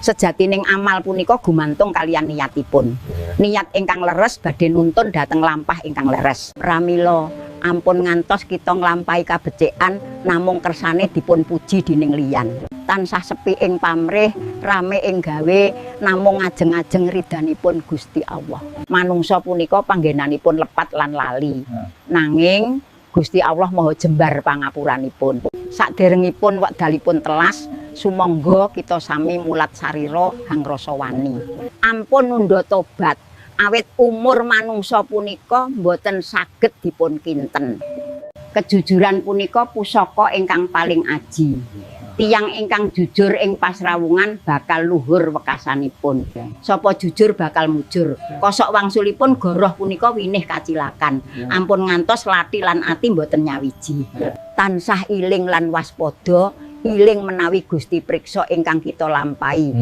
Sejatining amal punika gumantung kalian niatipun. Niat ingkang leres badhe nuntun dhateng lampah ingkang leres. Pramila ampun ngantos kita nglampahi kabecekan namung kersane dipun puji dening liyan. Tansah sepi ing pamrih, rame ing gawe, namung ajeng-ajeng ridhanipun Gusti Allah. Manungsa punika panggenanipun lepat lan lali. Nanging Gusti Allah Maha jembar pangapuranipun. Saderengipun wekdalipun telas, sumangga kita sami mulat sarira hang rasa wani. Ampun nunda tobat, awit umur manungsa punika boten saged dipun kinten. Kejujuran punika pusaka ingkang paling aji. Tiyang ingkang jujur ing pasrawungan bakal luhur wekasanipun. Sapa jujur bakal mujur. Kosok wangsulipun goroh punika winih kacilakan. Ampun ngantos lati lan ati mboten nyawiji. Tansah iling lan waspada, iling menawi Gusti priksa ingkang kita lampahi.